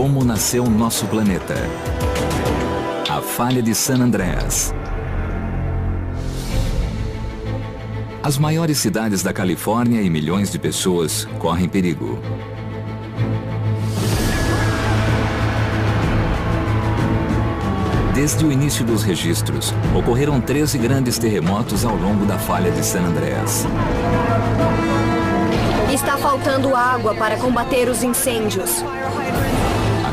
Como nasceu nosso planeta. A falha de San Andreas. As maiores cidades da Califórnia e milhões de pessoas correm perigo. Desde o início dos registros, ocorreram 13 grandes terremotos ao longo da falha de San Andreas. Está faltando água para combater os incêndios.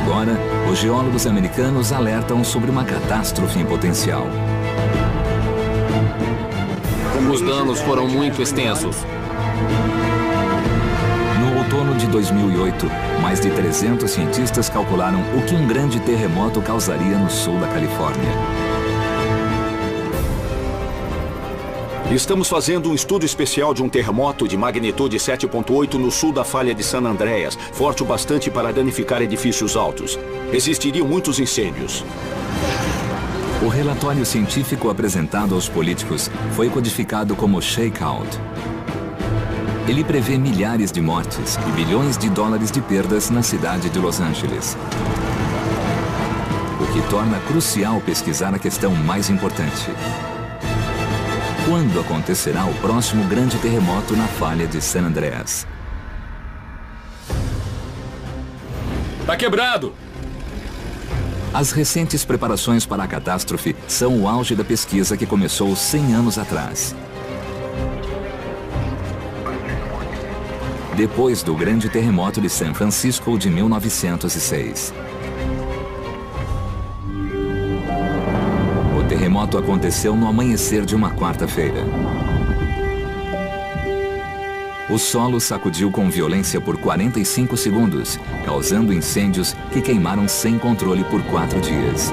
Agora, os geólogos americanos alertam sobre uma catástrofe em potencial. Os danos foram muito extensos. No outono de 2008, mais de 300 cientistas calcularam o que um grande terremoto causaria no sul da Califórnia. Estamos fazendo um estudo especial de um terremoto de magnitude 7.8 no sul da falha de San Andreas, forte o bastante para danificar edifícios altos. Existiriam muitos incêndios. O relatório científico apresentado aos políticos foi codificado como shakeout. Ele prevê milhares de mortes e bilhões de dólares de perdas na cidade de Los Angeles. O que torna crucial pesquisar a questão mais importante. Quando acontecerá o próximo grande terremoto na falha de San Andreas? Tá quebrado! As recentes preparações para a catástrofe são o auge da pesquisa que começou 100 anos atrás. Depois do grande terremoto de San Francisco de 1906. O terremoto aconteceu no amanhecer de uma quarta-feira. O solo sacudiu com violência por 45 segundos, causando incêndios que queimaram sem controle por 4 dias.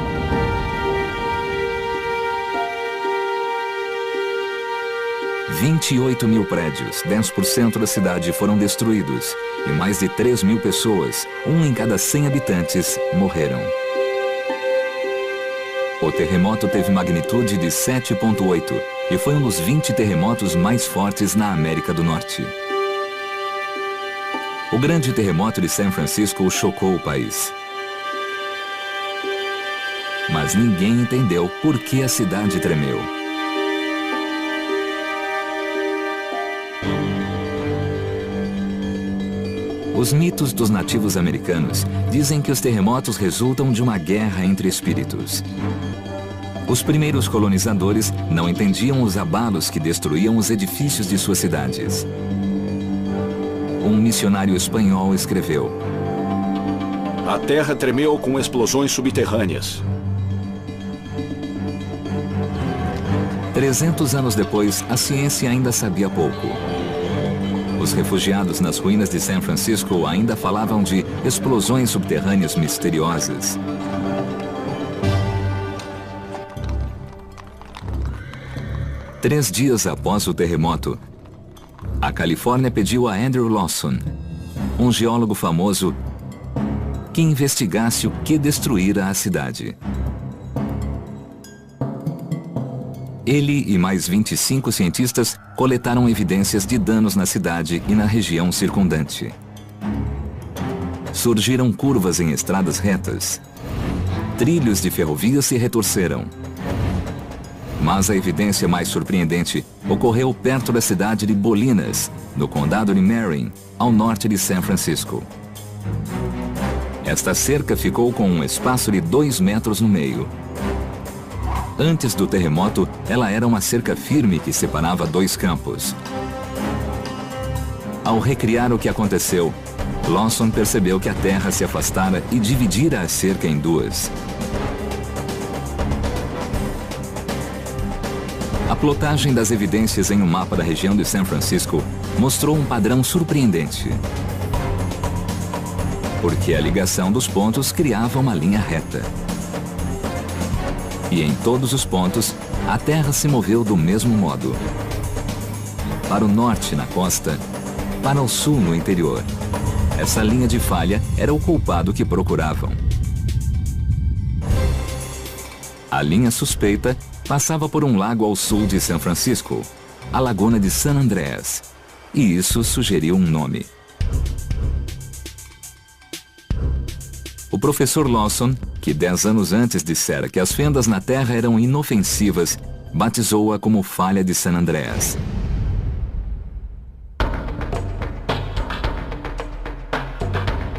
« 28 mil prédios, 10% da cidade foram destruídos e mais de 3 mil pessoas, 1 em cada 100 habitantes, morreram. O terremoto teve magnitude de 7.8 e foi um dos 20 terremotos mais fortes na América do Norte. O grande terremoto de San Francisco chocou o país. Mas ninguém entendeu por que a cidade tremeu. Os mitos dos nativos americanos dizem que os terremotos resultam de uma guerra entre espíritos. Os primeiros colonizadores não entendiam os abalos que destruíam os edifícios de suas cidades. Um missionário espanhol escreveu: A terra tremeu com explosões subterrâneas. 300 anos depois, a ciência ainda sabia pouco. Os refugiados nas ruínas de San Francisco ainda falavam de explosões subterrâneas misteriosas. Três dias após o terremoto, a Califórnia pediu a Andrew Lawson, um geólogo famoso, que investigasse o que destruíra a cidade. Ele e mais 25 cientistas coletaram evidências de danos na cidade e na região circundante. Surgiram curvas em estradas retas. Trilhos de ferrovias se retorceram. Mas a evidência mais surpreendente ocorreu perto da cidade de Bolinas, no condado de Marin, ao norte de San Francisco. Esta cerca ficou com um espaço de 2 metros no meio. Antes do terremoto, ela era uma cerca firme que separava 2 campos. Ao recriar o que aconteceu, Lawson percebeu que a terra se afastara e dividira a cerca em 2. A plotagem das evidências em um mapa da região de San Francisco mostrou um padrão surpreendente. Porque a ligação dos pontos criava uma linha reta. E em todos os pontos, a Terra se moveu do mesmo modo. Para o norte, na costa, para o sul, no interior. Essa linha de falha era o culpado que procuravam. A linha suspeita passava por um lago ao sul de San Francisco, a Laguna de San Andreas. E isso sugeriu um nome. O professor Lawson, que 10 anos antes dissera que as fendas na Terra eram inofensivas, batizou-a como Falha de San Andreas.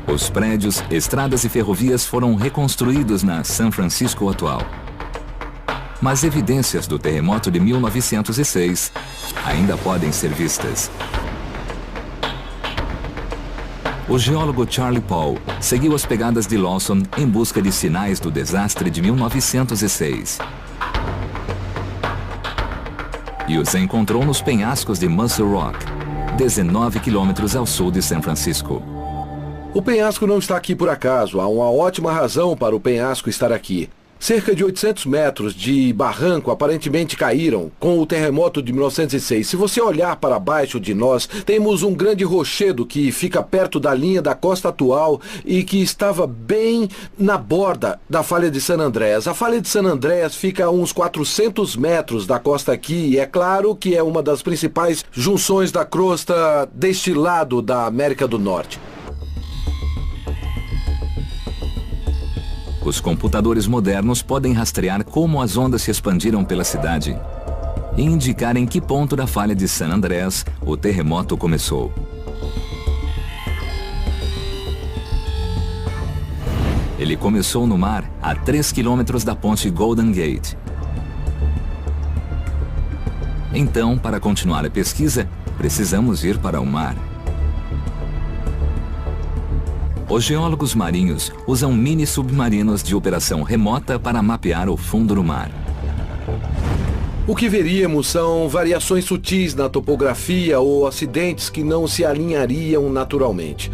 Os prédios, estradas e ferrovias foram reconstruídos na São Francisco atual. Mas evidências do terremoto de 1906 ainda podem ser vistas. O geólogo Charlie Paul seguiu as pegadas de Lawson em busca de sinais do desastre de 1906. E os encontrou nos penhascos de Muscle Rock, 19 quilômetros ao sul de São Francisco. O penhasco não está aqui por acaso. Há uma ótima razão para o penhasco estar aqui. Cerca de 800 metros de barranco aparentemente caíram com o terremoto de 1906. Se você olhar para baixo de nós, temos um grande rochedo que fica perto da linha da costa atual e que estava bem na borda da Falha de San Andreas. A Falha de San Andreas fica a uns 400 metros da costa aqui e é claro que é uma das principais junções da crosta deste lado da América do Norte. Os computadores modernos podem rastrear como as ondas se expandiram pela cidade e indicar em que ponto da Falha de San Andreas o terremoto começou. Ele começou no mar a 3 quilômetros da ponte Golden Gate. Então, para continuar a pesquisa, precisamos ir para o mar. Os geólogos marinhos usam mini-submarinos de operação remota para mapear o fundo do mar. O que veríamos são variações sutis na topografia ou acidentes que não se alinhariam naturalmente.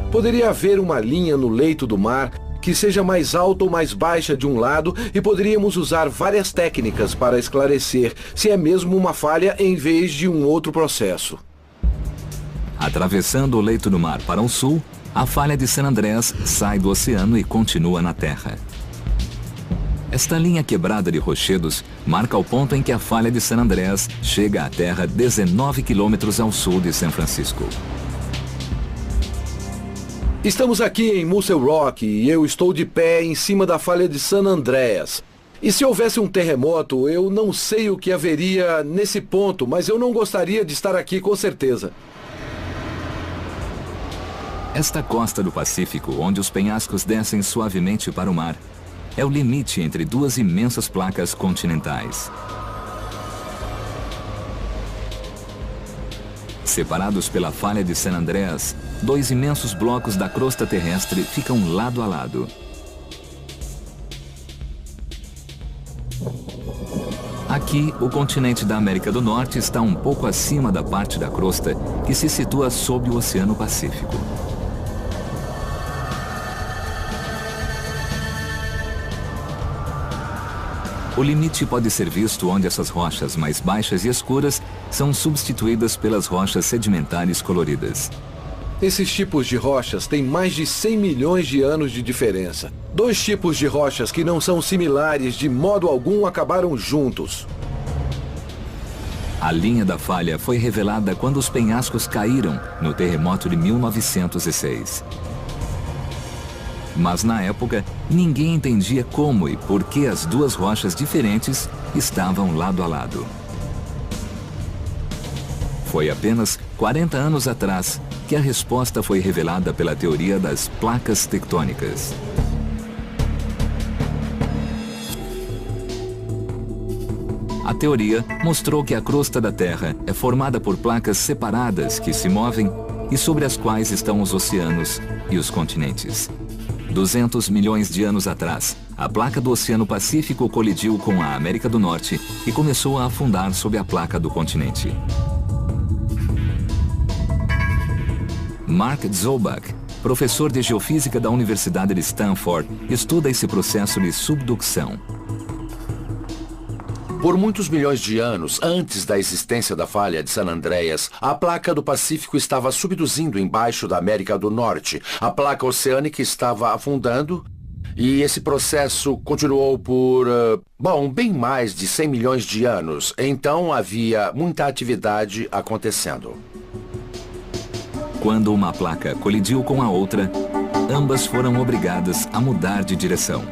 Poderia haver uma linha no leito do mar que seja mais alta ou mais baixa de um lado e poderíamos usar várias técnicas para esclarecer se é mesmo uma falha em vez de um outro processo. Atravessando o leito do mar para o sul, a Falha de San Andreas sai do oceano e continua na Terra. Esta linha quebrada de rochedos marca o ponto em que a Falha de San Andreas chega à Terra 19 quilômetros ao sul de São Francisco. Estamos aqui em Muscle Rock e eu estou de pé em cima da Falha de San Andreas. E se houvesse um terremoto, eu não sei o que haveria nesse ponto, mas eu não gostaria de estar aqui com certeza. Esta costa do Pacífico, onde os penhascos descem suavemente para o mar, é o limite entre duas imensas placas continentais. Separados pela Falha de San Andreas, dois imensos blocos da crosta terrestre ficam lado a lado. Aqui, o continente da América do Norte está um pouco acima da parte da crosta que se situa sob o Oceano Pacífico. O limite pode ser visto onde essas rochas mais baixas e escuras são substituídas pelas rochas sedimentares coloridas. Esses tipos de rochas têm mais de 100 milhões de anos de diferença. Dois tipos de rochas que não são similares de modo algum acabaram juntos. A linha da falha foi revelada quando os penhascos caíram no terremoto de 1906. Mas na época, ninguém entendia como e por que as duas rochas diferentes estavam lado a lado. Foi apenas 40 anos atrás que a resposta foi revelada pela teoria das placas tectônicas. A teoria mostrou que a crosta da Terra é formada por placas separadas que se movem e sobre as quais estão os oceanos e os continentes. 200 milhões de anos atrás, a placa do Oceano Pacífico colidiu com a América do Norte e começou a afundar sob a placa do continente. Mark Zoback, professor de geofísica da Universidade de Stanford, estuda esse processo de subducção. Por muitos milhões de anos, antes da existência da Falha de San Andreas, a placa do Pacífico estava subduzindo embaixo da América do Norte. A placa oceânica estava afundando e esse processo continuou por, bem mais de 100 milhões de anos. Então havia muita atividade acontecendo. Quando uma placa colidiu com a outra, ambas foram obrigadas a mudar de direção.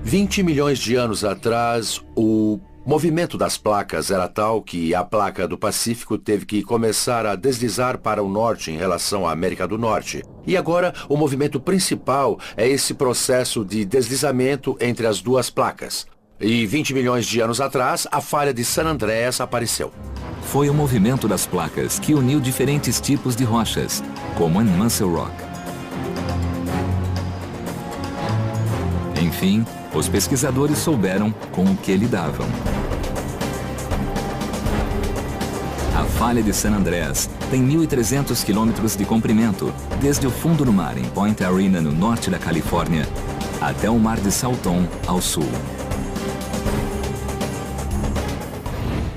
20 milhões de anos atrás, o movimento das placas era tal que a placa do Pacífico teve que começar a deslizar para o norte em relação à América do Norte. E agora, o movimento principal é esse processo de deslizamento entre as duas placas. E 20 milhões de anos atrás, a falha de San Andreas apareceu. Foi o movimento das placas que uniu diferentes tipos de rochas, como em Muscle Rock. Enfim, os pesquisadores souberam com o que lidavam. A falha de San Andreas tem 1.300 quilômetros de comprimento, desde o fundo do mar em Point Arena, no norte da Califórnia, até o Mar de Salton, ao sul.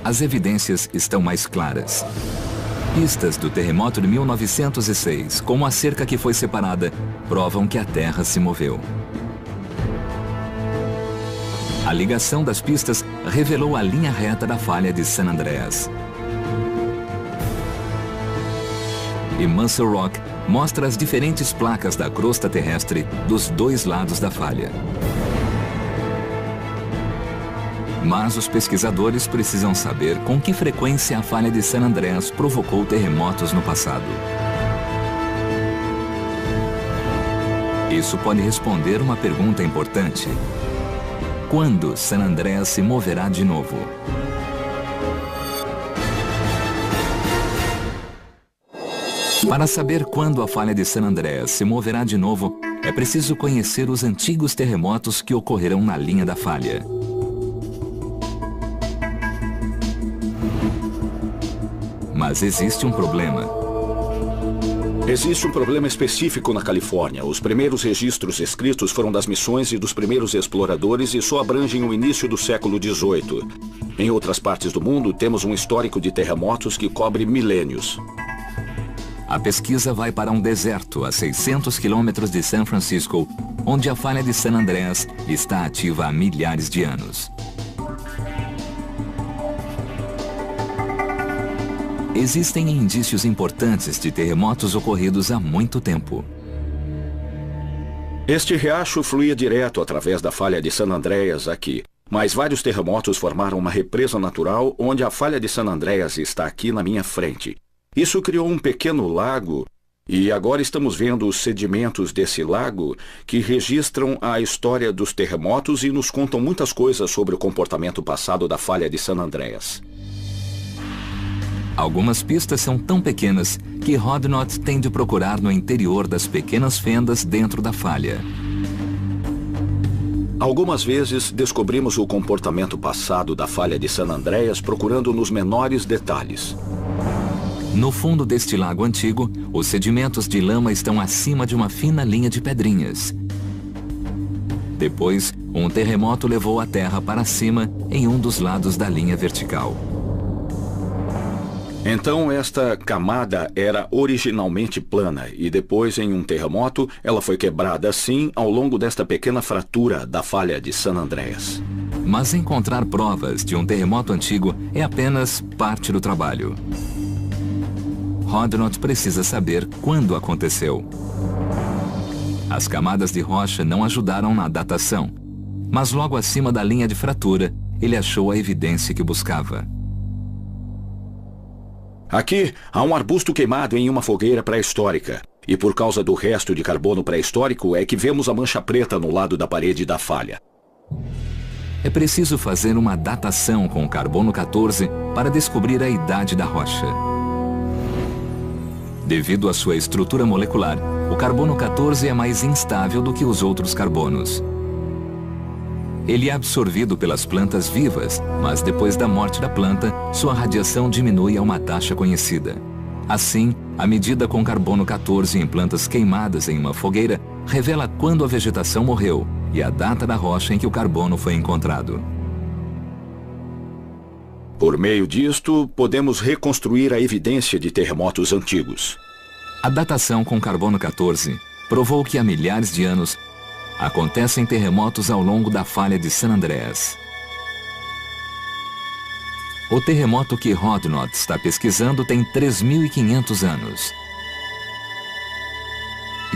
As evidências estão mais claras. Pistas do terremoto de 1906, como a cerca que foi separada, provam que a Terra se moveu. A ligação das pistas revelou a linha reta da falha de San Andreas. E Muscle Rock mostra as diferentes placas da crosta terrestre dos dois lados da falha. Mas os pesquisadores precisam saber com que frequência a falha de San Andreas provocou terremotos no passado. Isso pode responder uma pergunta importante. Quando San Andreas se moverá de novo? Para saber quando a falha de San Andreas se moverá de novo, é preciso conhecer os antigos terremotos que ocorreram na linha da falha. Mas existe um problema. Existe um problema específico na Califórnia. Os primeiros registros escritos foram das missões e dos primeiros exploradores e só abrangem o início do século XVIII. Em outras partes do mundo, temos um histórico de terremotos que cobre milênios. A pesquisa vai para um deserto a 600 quilômetros de São Francisco, onde a falha de San Andreas está ativa há milhares de anos. Existem indícios importantes de terremotos ocorridos há muito tempo. Este riacho fluía direto através da falha de San Andreas aqui. Mas vários terremotos formaram uma represa natural onde a falha de San Andreas está aqui na minha frente. Isso criou um pequeno lago e agora estamos vendo os sedimentos desse lago que registram a história dos terremotos e nos contam muitas coisas sobre o comportamento passado da falha de San Andreas. Algumas pistas são tão pequenas que Hodnott tem de procurar no interior das pequenas fendas dentro da falha. Algumas vezes descobrimos o comportamento passado da falha de San Andreas procurando nos menores detalhes. No fundo deste lago antigo, os sedimentos de lama estão acima de uma fina linha de pedrinhas. Depois, um terremoto levou a terra para cima em um dos lados da linha vertical. Então esta camada era originalmente plana e depois, em um terremoto, ela foi quebrada assim ao longo desta pequena fratura da falha de San Andreas. Mas encontrar provas de um terremoto antigo é apenas parte do trabalho. Hodnott precisa saber quando aconteceu. As camadas de rocha não ajudaram na datação, mas logo acima da linha de fratura, ele achou a evidência que buscava. Aqui há um arbusto queimado em uma fogueira pré-histórica. E por causa do resto de carbono pré-histórico é que vemos a mancha preta no lado da parede da falha. É preciso fazer uma datação com carbono 14 para descobrir a idade da rocha. Devido à sua estrutura molecular, o carbono 14 é mais instável do que os outros carbonos. Ele é absorvido pelas plantas vivas, mas depois da morte da planta, sua radiação diminui a uma taxa conhecida. Assim, a medida com carbono 14 em plantas queimadas em uma fogueira revela quando a vegetação morreu e a data da rocha em que o carbono foi encontrado. Por meio disto, podemos reconstruir a evidência de terremotos antigos. A datação com carbono 14 provou que há milhares de anos acontecem terremotos ao longo da falha de San Andreas. O terremoto que Hodnott está pesquisando tem 3.500 anos.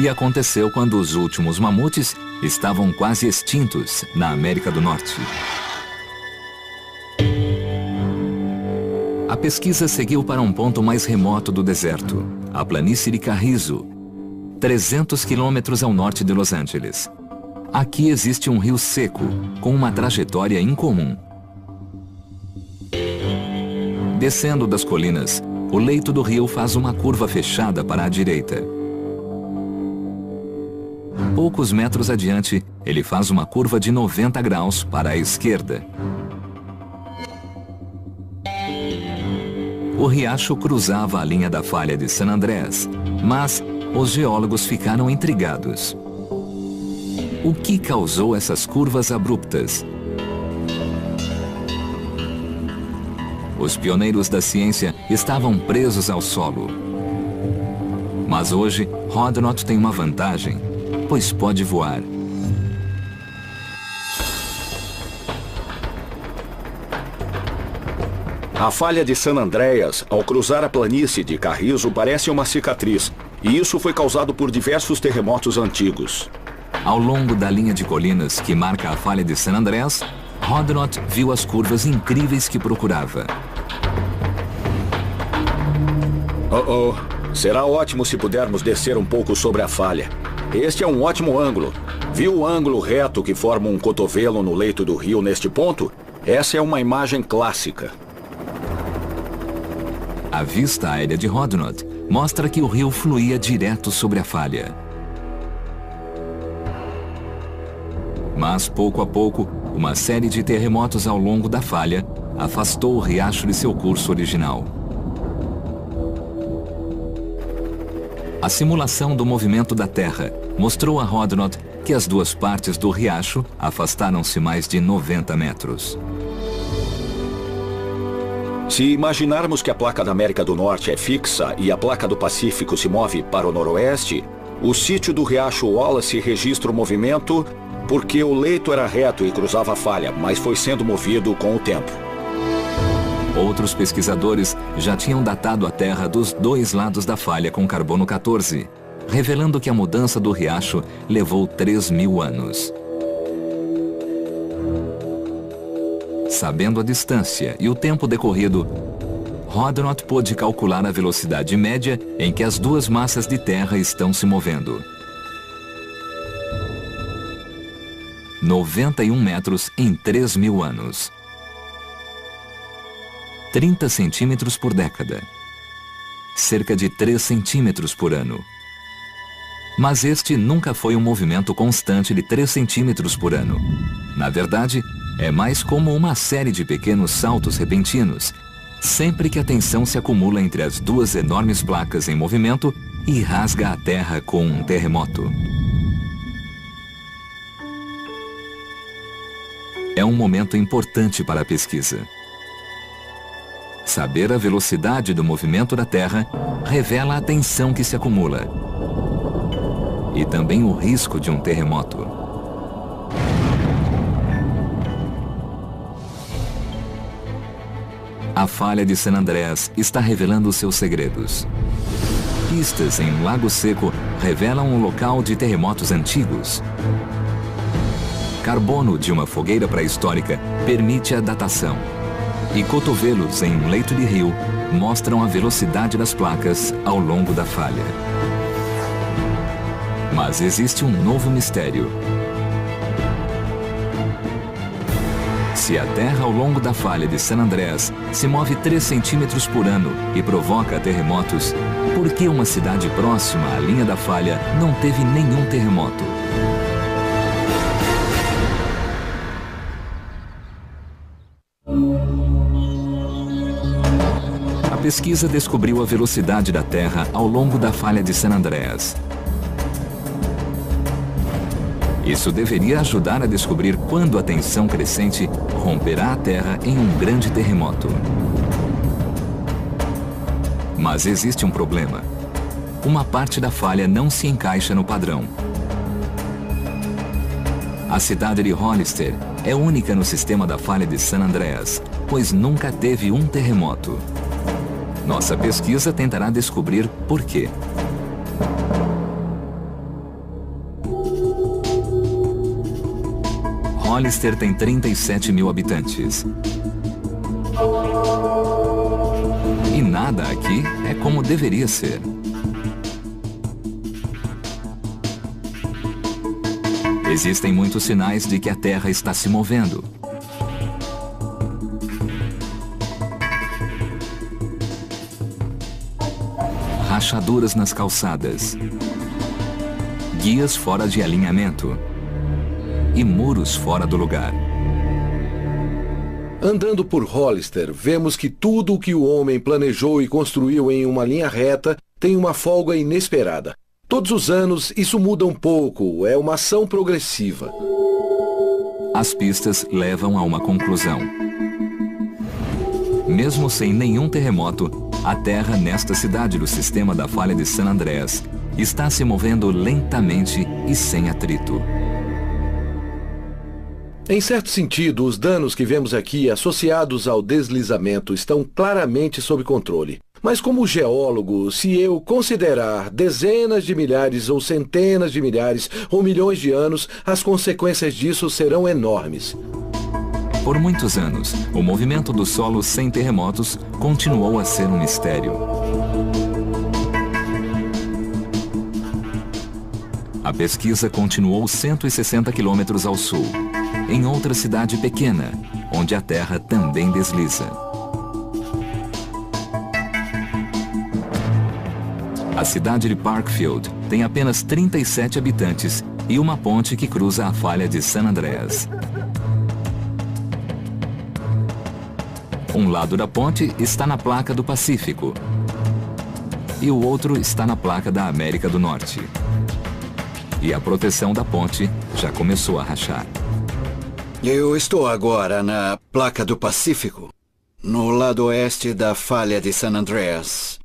E aconteceu quando os últimos mamutes estavam quase extintos na América do Norte. A pesquisa seguiu para um ponto mais remoto do deserto, a planície de Carrizo, 300 quilômetros ao norte de Los Angeles. Aqui existe um rio seco, com uma trajetória incomum. Descendo das colinas, o leito do rio faz uma curva fechada para a direita. Poucos metros adiante, ele faz uma curva de 90 graus para a esquerda. O riacho cruzava a linha da falha de San Andreas, mas os geólogos ficaram intrigados. O que causou essas curvas abruptas? Os pioneiros da ciência estavam presos ao solo. Mas hoje, Rodnott tem uma vantagem, pois pode voar. A falha de San Andreas, ao cruzar a planície de Carrizo, parece uma cicatriz, e isso foi causado por diversos terremotos antigos. Ao longo da linha de colinas que marca a falha de San Andreas, Rodnott viu as curvas incríveis que procurava. Será ótimo se pudermos descer um pouco sobre a falha. Este é um ótimo ângulo. Viu o ângulo reto que forma um cotovelo no leito do rio neste ponto? Essa é uma imagem clássica. A vista aérea de Rodnott mostra que o rio fluía direto sobre a falha. Mas, pouco a pouco, uma série de terremotos ao longo da falha afastou o riacho de seu curso original. A simulação do movimento da Terra mostrou a Rodnott que as duas partes do riacho afastaram-se mais de 90 metros. Se imaginarmos que a placa da América do Norte é fixa e a placa do Pacífico se move para o noroeste, o sítio do riacho Wallace registra o movimento porque o leito era reto e cruzava a falha, mas foi sendo movido com o tempo. Outros pesquisadores já tinham datado a Terra dos dois lados da falha com carbono 14, revelando que a mudança do riacho levou 3.000 anos. Sabendo a distância e o tempo decorrido, Rodnott pôde calcular a velocidade média em que as duas massas de terra estão se movendo. 91 metros em 3.000 anos. 30 centímetros por década. Cerca de 3 centímetros por ano. Mas este nunca foi um movimento constante de 3 centímetros por ano. Na verdade, é mais como uma série de pequenos saltos repentinos, sempre que a tensão se acumula entre as duas enormes placas em movimento e rasga a Terra com um terremoto. É um momento importante para a pesquisa. Saber a velocidade do movimento da Terra revela a tensão que se acumula e também o risco de um terremoto. A falha de San Andreas está revelando seus segredos. Pistas em um lago seco revelam um local de terremotos antigos. Carbono de uma fogueira pré-histórica permite a datação. E cotovelos em um leito de rio mostram a velocidade das placas ao longo da falha. Mas existe um novo mistério. Se a Terra ao longo da falha de San Andreas se move 3 centímetros por ano e provoca terremotos, por que uma cidade próxima à linha da falha não teve nenhum terremoto? A pesquisa descobriu a velocidade da Terra ao longo da falha de San Andreas. Isso deveria ajudar a descobrir quando a tensão crescente romperá a Terra em um grande terremoto. Mas existe um problema. Uma parte da falha não se encaixa no padrão. A cidade de Hollister é única no sistema da falha de San Andreas, pois nunca teve um terremoto. Nossa pesquisa tentará descobrir por quê. Hollister tem 37 mil habitantes. E nada aqui é como deveria ser. Existem muitos sinais de que a Terra está se movendo. Rachaduras nas calçadas, guias fora de alinhamento e muros fora do lugar. Andando por Hollister, vemos que tudo o que o homem planejou e construiu em uma linha reta tem uma folga inesperada. Todos os anos isso muda um pouco, é uma ação progressiva. As pistas levam a uma conclusão. Mesmo sem nenhum terremoto, a Terra nesta cidade do sistema da falha de San Andreas está se movendo lentamente e sem atrito. Em certo sentido, os danos que vemos aqui associados ao deslizamento estão claramente sob controle. Mas como geólogo, se eu considerar dezenas de milhares ou centenas de milhares ou milhões de anos, as consequências disso serão enormes. Por muitos anos, o movimento do solo sem terremotos continuou a ser um mistério. A pesquisa continuou 160 quilômetros ao sul, em outra cidade pequena, onde a terra também desliza. A cidade de Parkfield tem apenas 37 habitantes e uma ponte que cruza a falha de San Andreas. Um lado da ponte está na placa do Pacífico e o outro está na placa da América do Norte. E a proteção da ponte já começou a rachar. Eu estou agora na placa do Pacífico, no lado oeste da falha de San Andreas.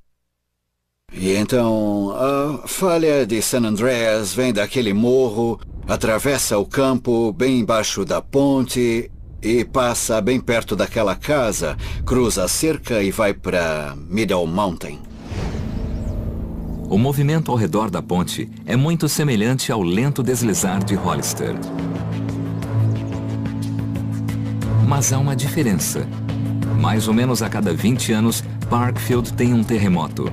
E então, a falha de San Andreas vem daquele morro, atravessa o campo bem embaixo da ponte e passa bem perto daquela casa, cruza a cerca e vai para Middle Mountain. O movimento ao redor da ponte é muito semelhante ao lento deslizar de Hollister. Mas há uma diferença. Mais ou menos a cada 20 anos, Parkfield tem um terremoto.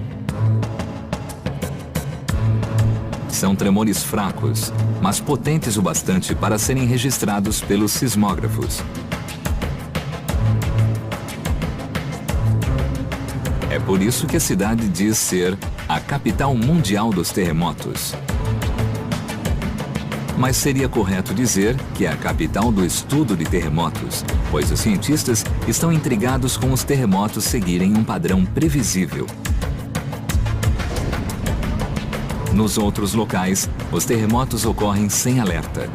São tremores fracos, mas potentes o bastante para serem registrados pelos sismógrafos. É por isso que a cidade diz ser a capital mundial dos terremotos. Mas seria correto dizer que é a capital do estudo de terremotos, pois os cientistas estão intrigados com os terremotos seguirem um padrão previsível. Nos outros locais, os terremotos ocorrem sem alerta.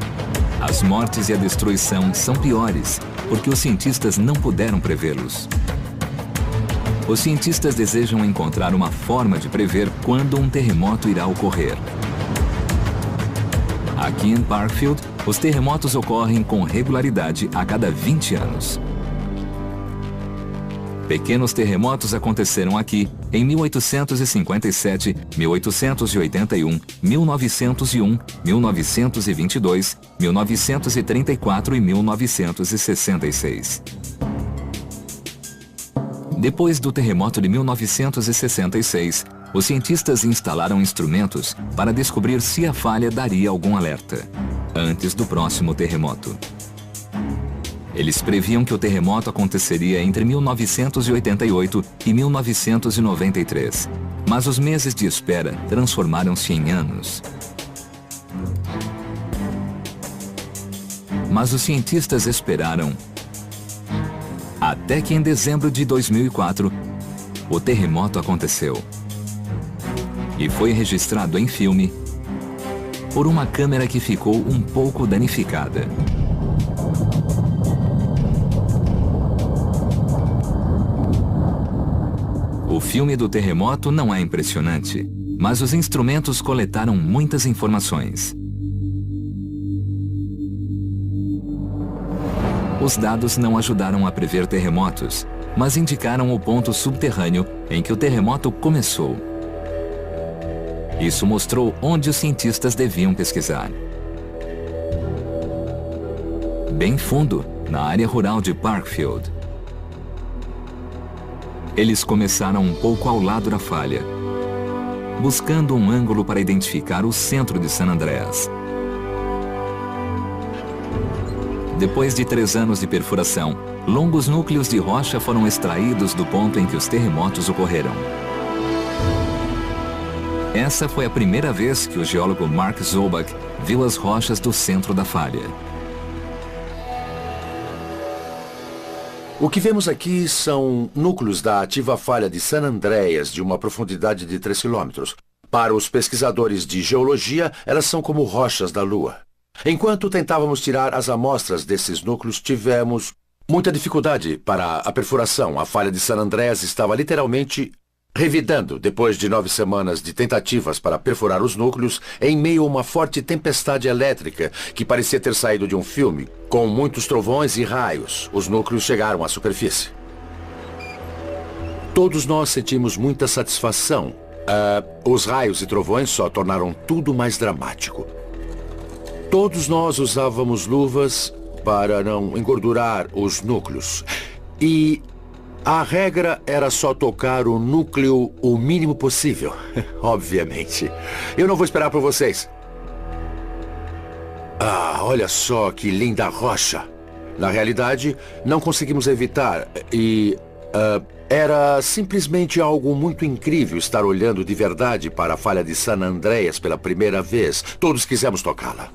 As mortes e a destruição são piores, porque os cientistas não puderam prevê-los. Os cientistas desejam encontrar uma forma de prever quando um terremoto irá ocorrer. Aqui em Parkfield, os terremotos ocorrem com regularidade a cada 20 anos. Pequenos terremotos aconteceram aqui em 1857, 1881, 1901, 1922, 1934 e 1966. Depois do terremoto de 1966, os cientistas instalaram instrumentos para descobrir se a falha daria algum alerta, antes do próximo terremoto. Eles previam que o terremoto aconteceria entre 1988 e 1993, mas os meses de espera transformaram-se em anos. Mas os cientistas esperaram até que em dezembro de 2004, o terremoto aconteceu. E foi registrado em filme por uma câmera que ficou um pouco danificada. O filme do terremoto não é impressionante, mas os instrumentos coletaram muitas informações. Os dados não ajudaram a prever terremotos, mas indicaram o ponto subterrâneo em que o terremoto começou. Isso mostrou onde os cientistas deviam pesquisar. bem fundo, na área rural de Parkfield. Eles começaram um pouco ao lado da falha, buscando um ângulo para identificar o centro de San Andreas. Depois de 3 anos de perfuração, longos núcleos de rocha foram extraídos do ponto em que os terremotos ocorreram. Essa foi a primeira vez que o geólogo Mark Zoback viu as rochas do centro da falha. O que vemos aqui são núcleos da ativa falha de San Andreas, de uma profundidade de 3 quilômetros. Para os pesquisadores de geologia, elas são como rochas da Lua. Enquanto tentávamos tirar as amostras desses núcleos, tivemos muita dificuldade para a perfuração. A falha de San Andreas estava literalmente revidando depois de 9 semanas de tentativas para perfurar os núcleos em meio a uma forte tempestade elétrica que parecia ter saído de um filme, com muitos trovões e raios. Os núcleos chegaram à superfície. Todos nós sentimos muita satisfação. Os raios e trovões só tornaram tudo mais dramático. Todos nós usávamos luvas para não engordurar os núcleos. E a regra era só tocar o núcleo o mínimo possível. Obviamente. Eu não vou esperar por vocês. Olha só que linda rocha. Na realidade, não conseguimos evitar e era simplesmente algo muito incrível estar olhando de verdade para a falha de San Andreas pela primeira vez. Todos quisemos tocá-la.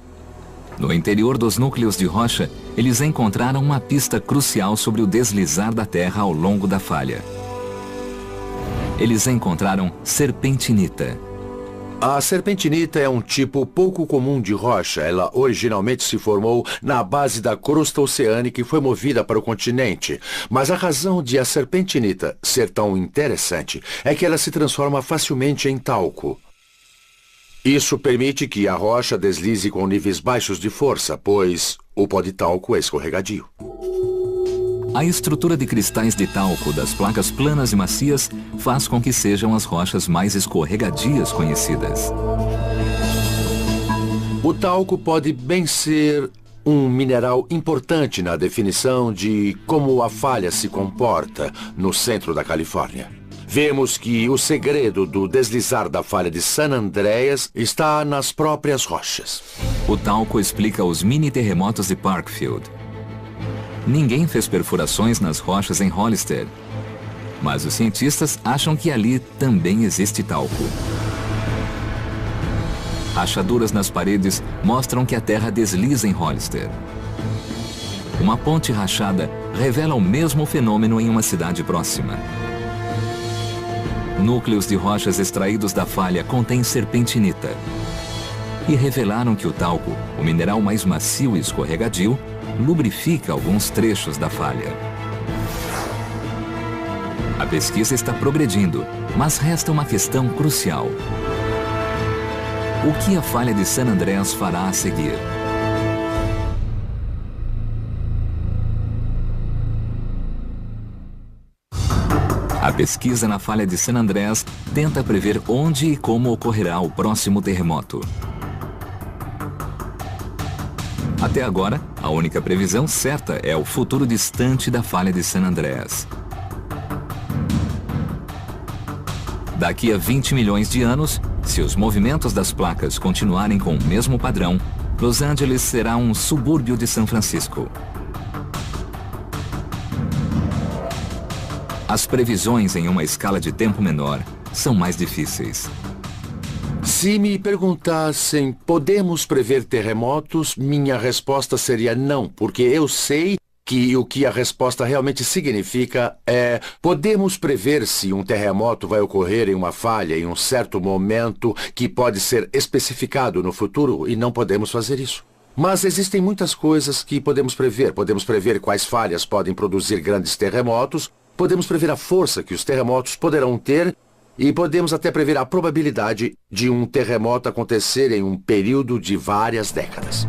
No interior dos núcleos de rocha, eles encontraram uma pista crucial sobre o deslizar da Terra ao longo da falha. Eles encontraram serpentinita. A serpentinita é um tipo pouco comum de rocha. Ela originalmente se formou na base da crosta oceânica e foi movida para o continente. Mas a razão de a serpentinita ser tão interessante é que ela se transforma facilmente em talco. Isso permite que a rocha deslize com níveis baixos de força, pois o pó de talco é escorregadio. A estrutura de cristais de talco das placas planas e macias faz com que sejam as rochas mais escorregadias conhecidas. O talco pode bem ser um mineral importante na definição de como a falha se comporta no centro da Califórnia. Vemos que o segredo do deslizar da falha de San Andreas está nas próprias rochas. O talco explica os mini-terremotos de Parkfield. Ninguém fez perfurações nas rochas em Hollister, mas os cientistas acham que ali também existe talco. Rachaduras nas paredes mostram que a terra desliza em Hollister. Uma ponte rachada revela o mesmo fenômeno em uma cidade próxima. Núcleos de rochas extraídos da falha contêm serpentinita e revelaram que o talco, o mineral mais macio e escorregadio, lubrifica alguns trechos da falha. A pesquisa está progredindo, mas resta uma questão crucial. O que a falha de San Andreas fará a seguir? A pesquisa na falha de San Andreas tenta prever onde e como ocorrerá o próximo terremoto. Até agora, a única previsão certa é o futuro distante da falha de San Andreas. Daqui a 20 milhões de anos, se os movimentos das placas continuarem com o mesmo padrão, Los Angeles será um subúrbio de São Francisco. As previsões em uma escala de tempo menor são mais difíceis. Se me perguntassem, podemos prever terremotos? Minha resposta seria não, porque eu sei que o que a resposta realmente significa é podemos prever se um terremoto vai ocorrer em uma falha em um certo momento que pode ser especificado no futuro e não podemos fazer isso. Mas existem muitas coisas que podemos prever. Podemos prever quais falhas podem produzir grandes terremotos, podemos prever a força que os terremotos poderão ter e podemos até prever a probabilidade de um terremoto acontecer em um período de várias décadas.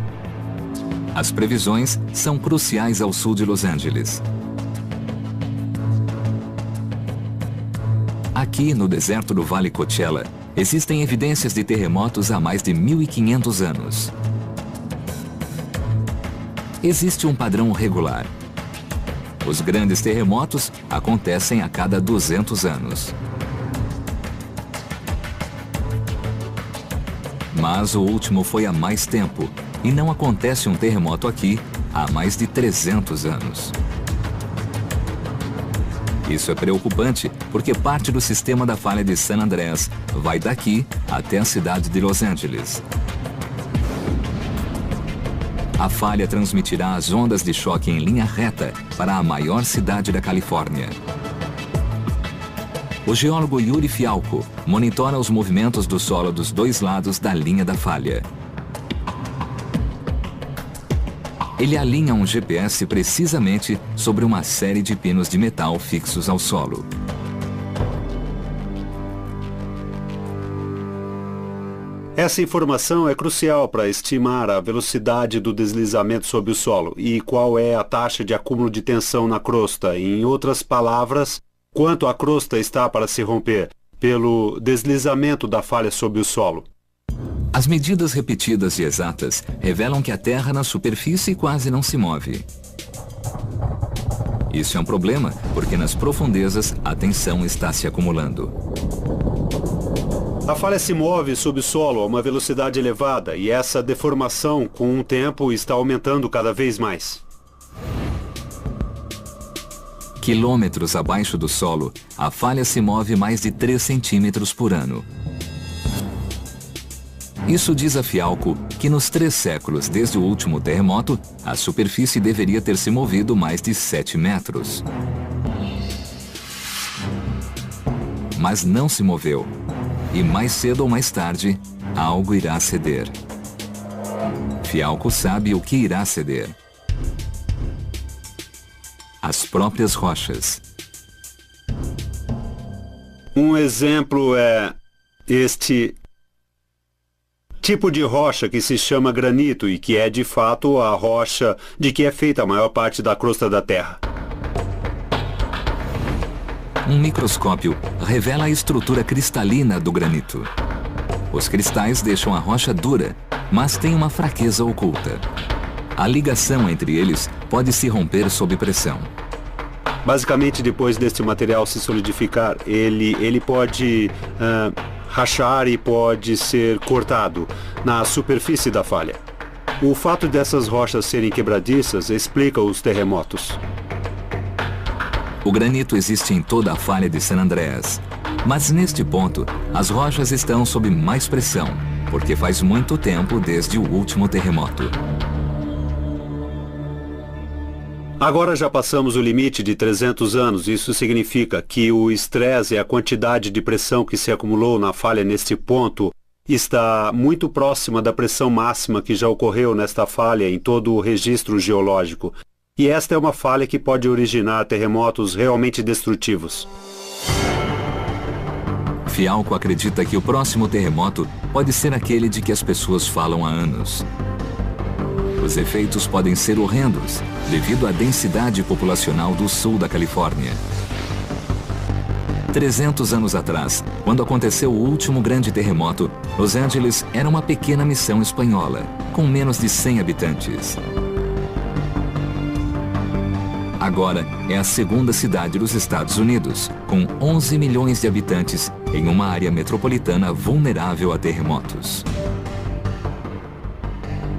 As previsões são cruciais ao sul de Los Angeles. Aqui, no deserto do Vale Coachella, existem evidências de terremotos há mais de 1.500 anos. Existe um padrão regular. Os grandes terremotos acontecem a cada 200 anos. Mas o último foi há mais tempo, e não acontece um terremoto aqui há mais de 300 anos. Isso é preocupante porque parte do sistema da falha de San Andreas vai daqui até a cidade de Los Angeles. A falha transmitirá as ondas de choque em linha reta para a maior cidade da Califórnia. O geólogo Yuri Fialco monitora os movimentos do solo dos dois lados da linha da falha. Ele alinha um GPS precisamente sobre uma série de pinos de metal fixos ao solo. Essa informação é crucial para estimar a velocidade do deslizamento sob o solo e qual é a taxa de acúmulo de tensão na crosta. Em outras palavras, quanto a crosta está para se romper pelo deslizamento da falha sob o solo. As medidas repetidas e exatas revelam que a terra na superfície quase não se move. Isso é um problema, porque nas profundezas a tensão está se acumulando. A falha se move sob o solo a uma velocidade elevada e essa deformação, com o tempo, está aumentando cada vez mais. Quilômetros abaixo do solo, a falha se move mais de 3 centímetros por ano. Isso diz a Fialco que nos 3 séculos desde o último terremoto, a superfície deveria ter se movido mais de 7 metros. Mas não se moveu. E mais cedo ou mais tarde, algo irá ceder. Fialco sabe o que irá ceder. As próprias rochas. Um exemplo é este tipo de rocha que se chama granito e que é de fato a rocha de que é feita a maior parte da crosta da Terra. Um microscópio revela a estrutura cristalina do granito. Os cristais deixam a rocha dura, mas tem uma fraqueza oculta. A ligação entre eles pode se romper sob pressão. Basicamente, depois deste material se solidificar, ele pode rachar e pode ser cortado na superfície da falha. O fato dessas rochas serem quebradiças explica os terremotos. O granito existe em toda a falha de San Andreas. Mas neste ponto, as rochas estão sob mais pressão, porque faz muito tempo desde o último terremoto. Agora já passamos o limite de 300 anos. Isso significa que o estresse e a quantidade de pressão que se acumulou na falha neste ponto está muito próxima da pressão máxima que já ocorreu nesta falha em todo o registro geológico. E esta é uma falha que pode originar terremotos realmente destrutivos. Fialco acredita que o próximo terremoto pode ser aquele de que as pessoas falam há anos. Os efeitos podem ser horrendos, devido à densidade populacional do sul da Califórnia. 300 anos atrás, quando aconteceu o último grande terremoto, Los Angeles era uma pequena missão espanhola, com menos de 100 habitantes. Agora é a segunda cidade dos Estados Unidos, com 11 milhões de habitantes em uma área metropolitana vulnerável a terremotos.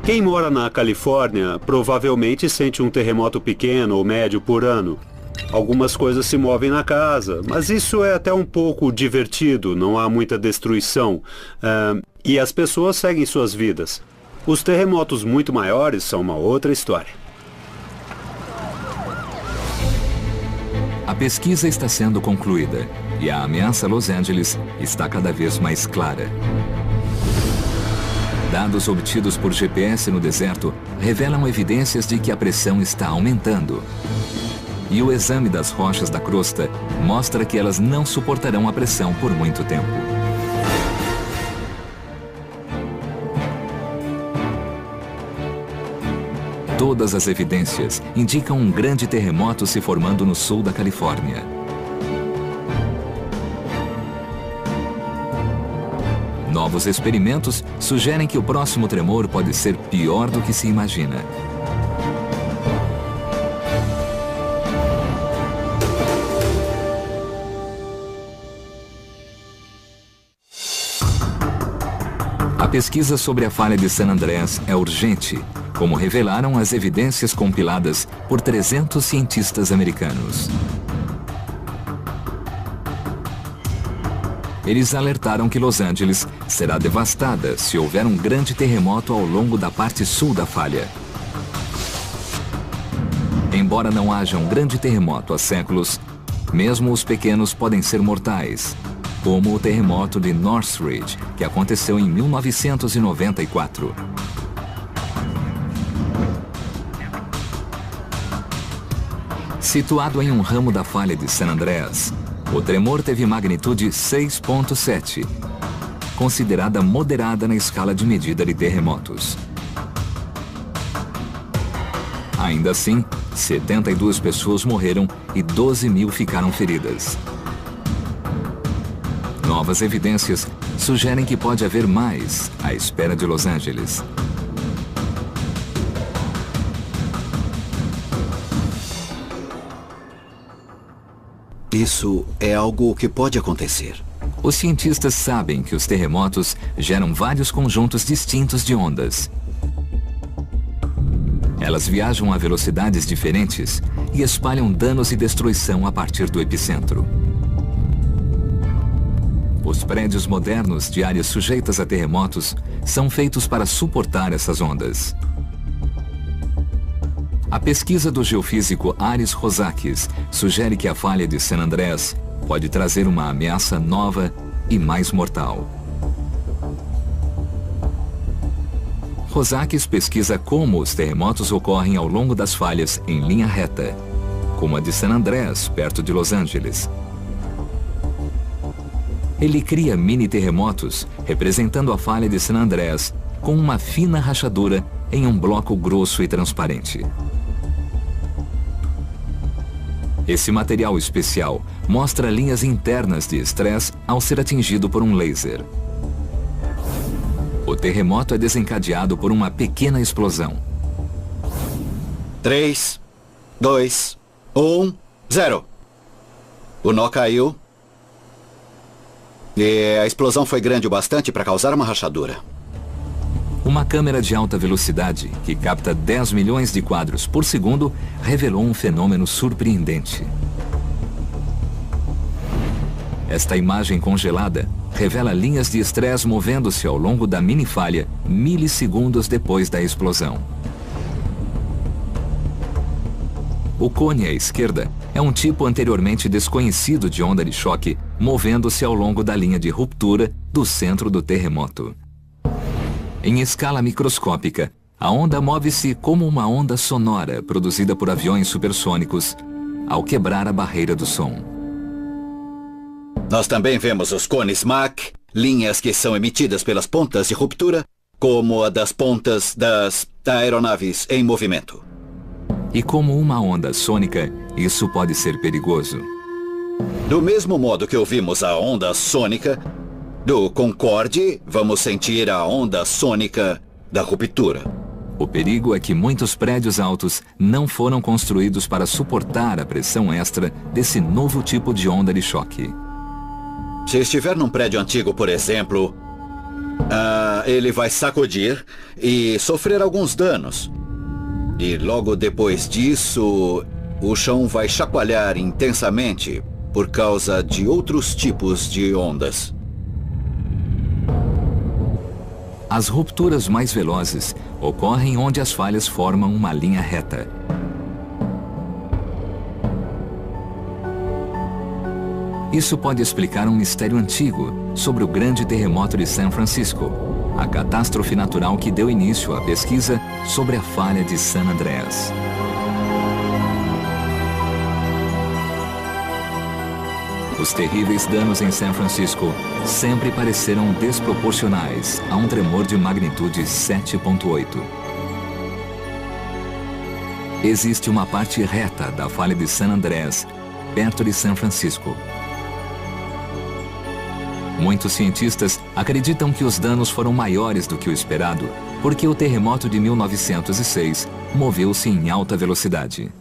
Quem mora na Califórnia provavelmente sente um terremoto pequeno ou médio por ano. Algumas coisas se movem na casa, mas isso é até um pouco divertido, não há muita destruição. E as pessoas seguem suas vidas. Os terremotos muito maiores são uma outra história. A pesquisa está sendo concluída e a ameaça a Los Angeles está cada vez mais clara. Dados obtidos por GPS no deserto revelam evidências de que a pressão está aumentando. E o exame das rochas da crosta mostra que elas não suportarão a pressão por muito tempo. Todas as evidências indicam um grande terremoto se formando no sul da Califórnia. Novos experimentos sugerem que o próximo tremor pode ser pior do que se imagina. pesquisa sobre a falha de San Andreas é urgente, como revelaram as evidências compiladas por 300 cientistas americanos. Eles alertaram que Los Angeles será devastada se houver um grande terremoto ao longo da parte sul da falha. Embora não haja um grande terremoto há séculos, mesmo os pequenos podem ser mortais, como o terremoto de Northridge, que aconteceu em 1994. Situado em um ramo da falha de San Andreas, o tremor teve magnitude 6,7, considerada moderada na escala de medida de terremotos. Ainda assim, 72 pessoas morreram e 12 mil ficaram feridas. Novas evidências sugerem que pode haver mais à espera de Los Angeles. Isso é algo que pode acontecer. Os cientistas sabem que os terremotos geram vários conjuntos distintos de ondas. Elas viajam a velocidades diferentes e espalham danos e destruição a partir do epicentro. Os prédios modernos de áreas sujeitas a terremotos são feitos para suportar essas ondas. A pesquisa do geofísico Aris Rosakis sugere que a falha de San Andreas pode trazer uma ameaça nova e mais mortal. Rosakis pesquisa como os terremotos ocorrem ao longo das falhas em linha reta, como a de San Andreas, perto de Los Angeles. Ele cria mini-terremotos representando a falha de San Andreas com uma fina rachadura em um bloco grosso e transparente. Esse material especial mostra linhas internas de estresse ao ser atingido por um laser. O terremoto é desencadeado por uma pequena explosão. 3, 2, 1, 0. O nó caiu. E a explosão foi grande o bastante para causar uma rachadura. Uma câmera de alta velocidade, que capta 10 milhões de quadros por segundo, revelou um fenômeno surpreendente. Esta imagem congelada revela linhas de estresse movendo-se ao longo da mini-falha milissegundos depois da explosão. O cone à esquerda é um tipo anteriormente desconhecido de onda de choque, movendo-se ao longo da linha de ruptura do centro do terremoto. Em escala microscópica, a onda move-se como uma onda sonora produzida por aviões supersônicos ao quebrar a barreira do som. Nós também vemos os cones Mach, linhas que são emitidas pelas pontas de ruptura, como a das pontas das aeronaves em movimento. E como uma onda sônica, isso pode ser perigoso. Do mesmo modo que ouvimos a onda sônica do Concorde, vamos sentir a onda sônica da ruptura. O perigo é que muitos prédios altos não foram construídos para suportar a pressão extra desse novo tipo de onda de choque. Se estiver num prédio antigo, por exemplo, ele vai sacudir e sofrer alguns danos. E logo depois disso, o chão vai chacoalhar intensamente por causa de outros tipos de ondas. As rupturas mais velozes ocorrem onde as falhas formam uma linha reta. Isso pode explicar um mistério antigo sobre o grande terremoto de São Francisco, a catástrofe natural que deu início à pesquisa sobre a falha de San Andreas. Os terríveis danos em São Francisco sempre pareceram desproporcionais a um tremor de magnitude 7,8. Existe uma parte reta da falha de San Andreas, perto de São Francisco. Muitos cientistas acreditam que os danos foram maiores do que o esperado, porque o terremoto de 1906 moveu-se em alta velocidade.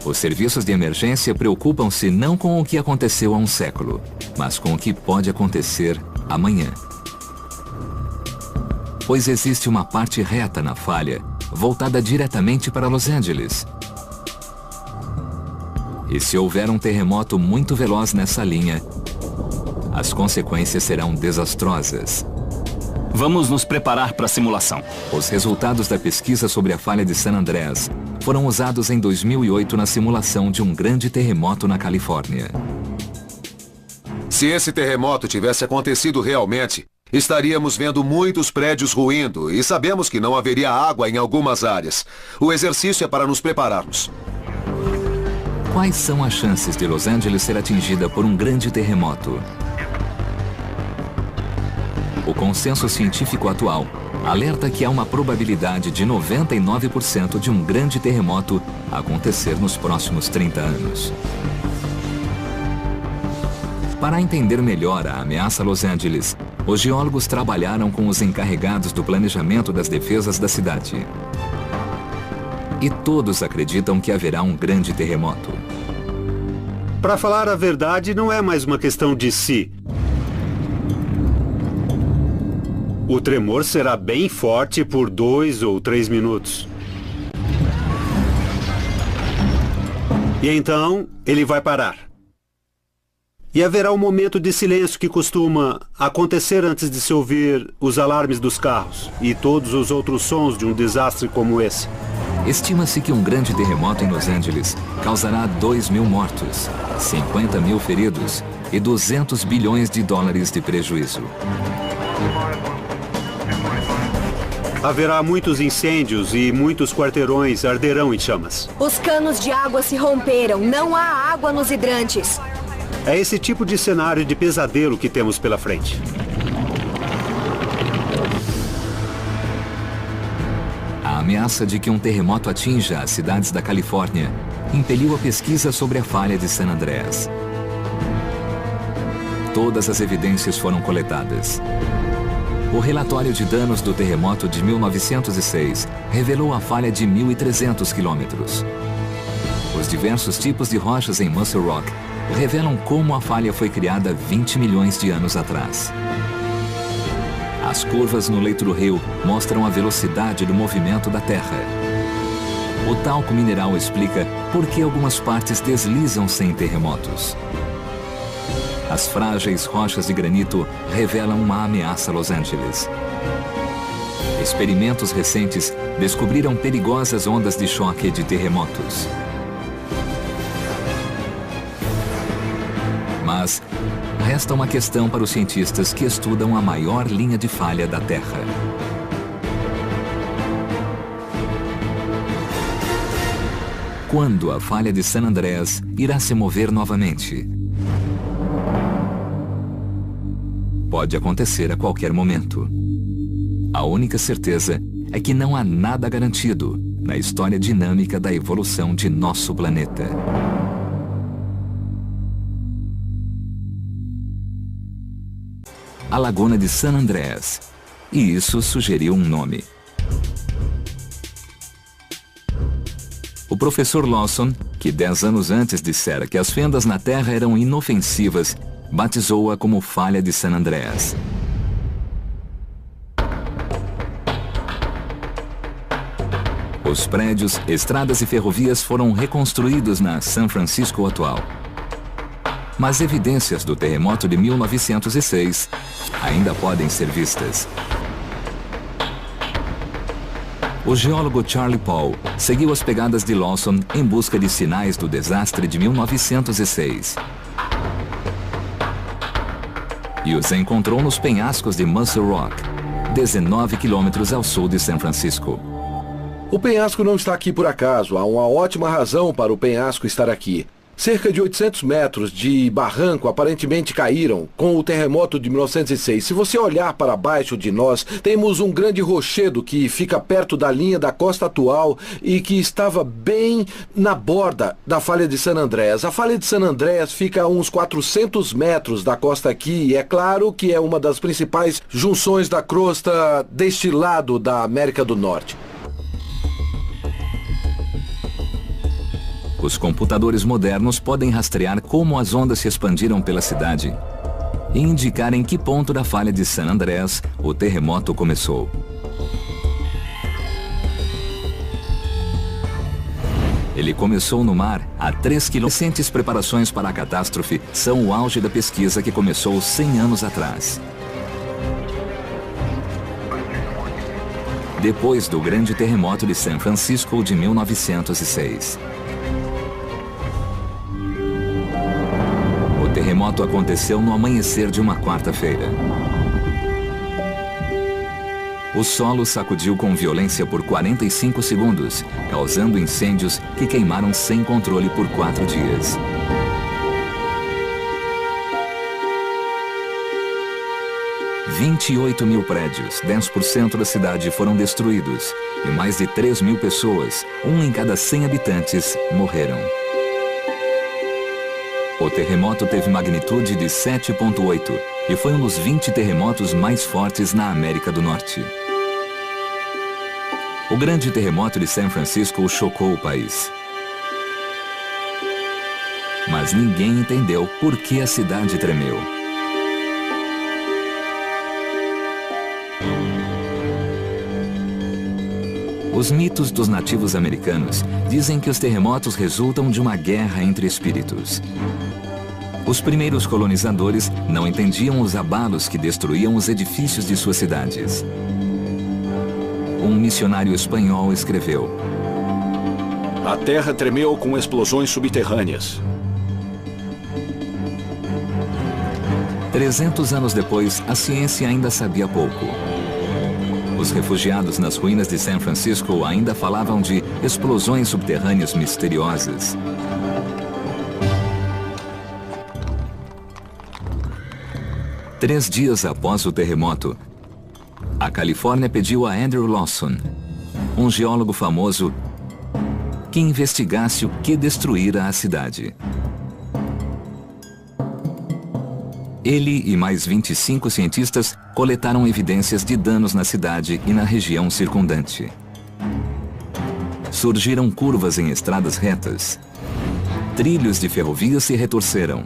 Os serviços de emergência preocupam-se não com o que aconteceu há um século, mas com o que pode acontecer amanhã. Pois existe uma parte reta na falha, voltada diretamente para Los Angeles. E se houver um terremoto muito veloz nessa linha, as consequências serão desastrosas. Vamos nos preparar para a simulação. Os resultados da pesquisa sobre a falha de San Andreas foram usados em 2008 na simulação de um grande terremoto na Califórnia. Se esse terremoto tivesse acontecido realmente, estaríamos vendo muitos prédios ruindo e sabemos que não haveria água em algumas áreas. O exercício é para nos prepararmos. Quais são as chances de Los Angeles ser atingida por um grande terremoto? O consenso científico atual alerta que há uma probabilidade de 99% de um grande terremoto acontecer nos próximos 30 anos. Para entender melhor a ameaça a Los Angeles, os geólogos trabalharam com os encarregados do planejamento das defesas da cidade. E todos acreditam que haverá um grande terremoto. Para falar a verdade, não é mais uma questão de se. O tremor será bem forte por 2 ou 3 minutos. E então, ele vai parar. E haverá um momento de silêncio que costuma acontecer antes de se ouvir os alarmes dos carros e todos os outros sons de um desastre como esse. Estima-se que um grande terremoto em Los Angeles causará 2.000 mortos, 50.000 feridos e 200 bilhões de dólares de prejuízo. Haverá muitos incêndios e muitos quarteirões arderão em chamas. Os canos de água se romperam. Não há água nos hidrantes. É esse tipo de cenário de pesadelo que temos pela frente. A ameaça de que um terremoto atinja as cidades da Califórnia impeliu a pesquisa sobre a falha de San Andreas. Todas as evidências foram coletadas. O relatório de danos do terremoto de 1906 revelou a falha de 1.300 quilômetros. Os diversos tipos de rochas em Muscle Rock revelam como a falha foi criada 20 milhões de anos atrás. As curvas no leito do rio mostram a velocidade do movimento da Terra. O talco mineral explica por que algumas partes deslizam sem terremotos. As frágeis rochas de granito revelam uma ameaça a Los Angeles. Experimentos recentes descobriram perigosas ondas de choque de terremotos. Mas resta uma questão para os cientistas que estudam a maior linha de falha da Terra. Quando a falha de San Andreas irá se mover novamente? Pode acontecer a qualquer momento. A única certeza é que não há nada garantido na história dinâmica da evolução de nosso planeta. A Laguna de San Andreas. E isso sugeriu um nome. O professor Lawson, que 10 anos antes dissera que as fendas na Terra eram inofensivas, batizou-a como Falha de San Andreas. Os prédios, estradas e ferrovias foram reconstruídos na São Francisco atual. Mas evidências do terremoto de 1906 ainda podem ser vistas. O geólogo Charlie Paul seguiu as pegadas de Lawson em busca de sinais do desastre de 1906. E os encontrou nos penhascos de Muscle Rock, 19 quilômetros ao sul de São Francisco. O penhasco não está aqui por acaso. Há uma ótima razão para o penhasco estar aqui. Cerca de 800 metros de barranco aparentemente caíram com o terremoto de 1906. Se você olhar para baixo de nós, temos um grande rochedo que fica perto da linha da costa atual e que estava bem na borda da falha de San Andreas. A falha de San Andreas fica a uns 400 metros da costa aqui e é claro que é uma das principais junções da crosta deste lado da América do Norte. Os computadores modernos podem rastrear como as ondas se expandiram pela cidade. e indicar em que ponto da falha de San Andreas o terremoto começou. Ele começou no mar a 3 km. Recentes preparações para a catástrofe são o auge da pesquisa que começou 100 anos atrás. Depois do grande terremoto de São Francisco de 1906. O terremoto aconteceu no amanhecer de uma quarta-feira. O solo sacudiu com violência por 45 segundos, causando incêndios que queimaram sem controle por 4 dias. $28.000 prédios, 10% da cidade, foram destruídos e mais de 3.000 pessoas, 1 em cada 100 habitantes, morreram. O terremoto teve magnitude de 7,8 e foi um dos 20 terremotos mais fortes na América do Norte. O grande terremoto de São Francisco chocou o país. Mas ninguém entendeu por que a cidade tremeu. Os mitos dos nativos americanos dizem que os terremotos resultam de uma guerra entre espíritos. Os primeiros colonizadores não entendiam os abalos que destruíam os edifícios de suas cidades. Um missionário espanhol escreveu: a terra tremeu com explosões subterrâneas. 300 anos depois, a ciência ainda sabia pouco. Os refugiados nas ruínas de São Francisco ainda falavam de explosões subterrâneas misteriosas. Três dias após o terremoto, a Califórnia pediu a Andrew Lawson, um geólogo famoso, que investigasse o que destruíra a cidade. Ele e mais 25 cientistas coletaram evidências de danos na cidade e na região circundante. Surgiram curvas em estradas retas. Trilhos de ferrovias se retorceram.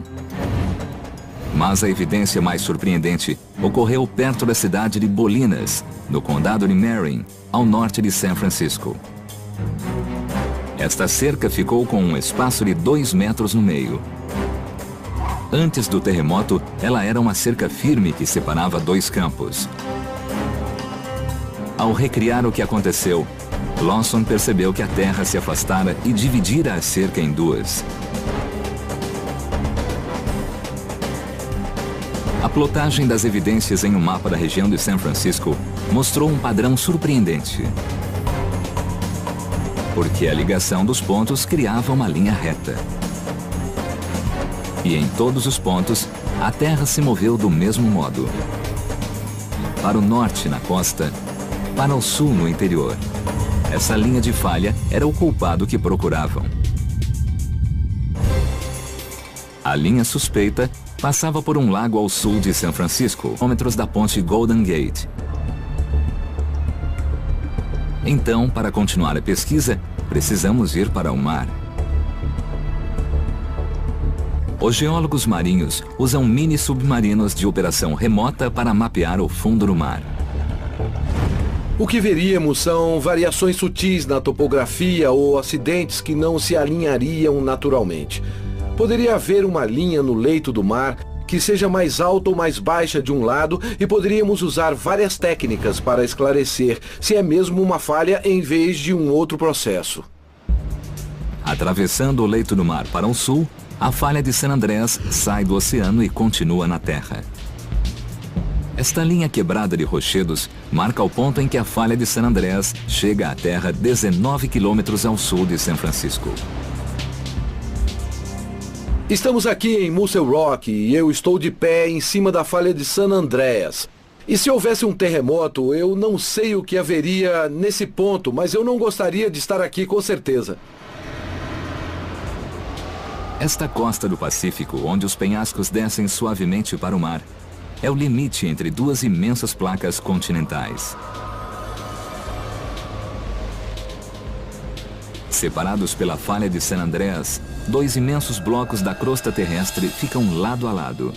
Mas a evidência mais surpreendente ocorreu perto da cidade de Bolinas, no condado de Marin, ao norte de São Francisco. Esta cerca ficou com um espaço de 2 metros no meio. Antes do terremoto, ela era uma cerca firme que separava 2 campos. Ao recriar o que aconteceu, Lawson percebeu que a terra se afastara e dividira a cerca em 2. A plotagem das evidências em um mapa da região de São Francisco mostrou um padrão surpreendente. Porque a ligação dos pontos criava uma linha reta. E em todos os pontos, a terra se moveu do mesmo modo. Para o norte, na costa, para o sul, no interior. Essa linha de falha era o culpado que procuravam. A linha suspeita passava por um lago ao sul de São Francisco, quilômetros da ponte Golden Gate. Então, para continuar a pesquisa, precisamos ir para o mar. Os geólogos marinhos usam mini-submarinos de operação remota para mapear o fundo do mar. O que veríamos são variações sutis na topografia ou acidentes que não se alinhariam naturalmente. Poderia haver uma linha no leito do mar que seja mais alta ou mais baixa de um lado e poderíamos usar várias técnicas para esclarecer se é mesmo uma falha em vez de um outro processo. Atravessando o leito do mar para o sul, a falha de San Andreas sai do oceano e continua na terra. Esta linha quebrada de rochedos marca o ponto em que a falha de San Andreas chega à terra 19 quilômetros ao sul de São Francisco. Estamos aqui em Muscle Rock e eu estou de pé em cima da falha de San Andreas. E se houvesse um terremoto, eu não sei o que haveria nesse ponto, mas eu não gostaria de estar aqui com certeza. Esta costa do Pacífico, onde os penhascos descem suavemente para o mar, é o limite entre 2 imensas placas continentais. Separados pela falha de San Andreas, 2 imensos blocos da crosta terrestre ficam lado a lado.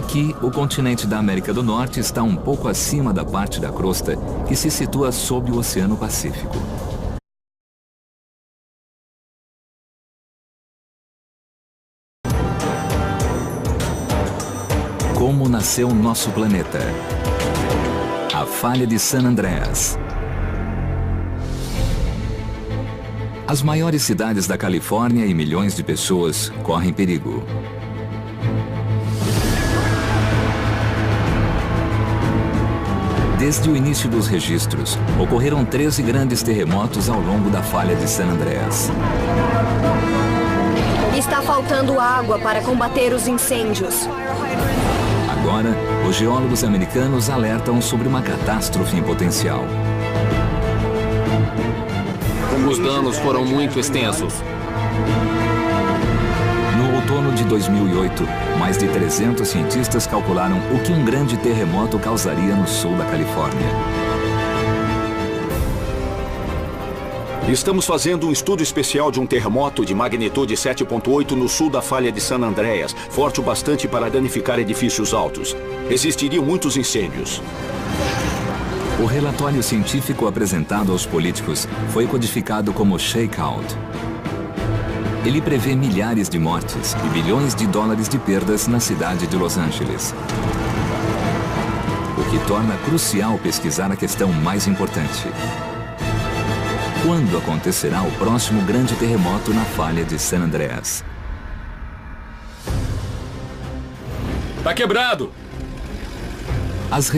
Aqui, o continente da América do Norte está um pouco acima da parte da crosta que se situa sob o Oceano Pacífico. Como nasceu nosso planeta? A falha de San Andreas. As maiores cidades da Califórnia e milhões de pessoas correm perigo. Desde o início dos registros, ocorreram 13 grandes terremotos ao longo da falha de San Andreas. Está faltando água para combater os incêndios. Agora, os geólogos americanos alertam sobre uma catástrofe em potencial. Os danos foram muito extensos. No outono de 2008, mais de 300 cientistas calcularam o que um grande terremoto causaria no sul da Califórnia. Estamos fazendo um estudo especial de um terremoto de magnitude 7.8 no sul da falha de San Andreas, forte o bastante para danificar edifícios altos. Existiriam muitos incêndios. O relatório científico apresentado aos políticos foi codificado como shakeout. Ele prevê milhares de mortes e bilhões de dólares de perdas na cidade de Los Angeles. O que torna crucial pesquisar a questão mais importante. Quando acontecerá o próximo grande terremoto na falha de San Andreas? Tá quebrado! As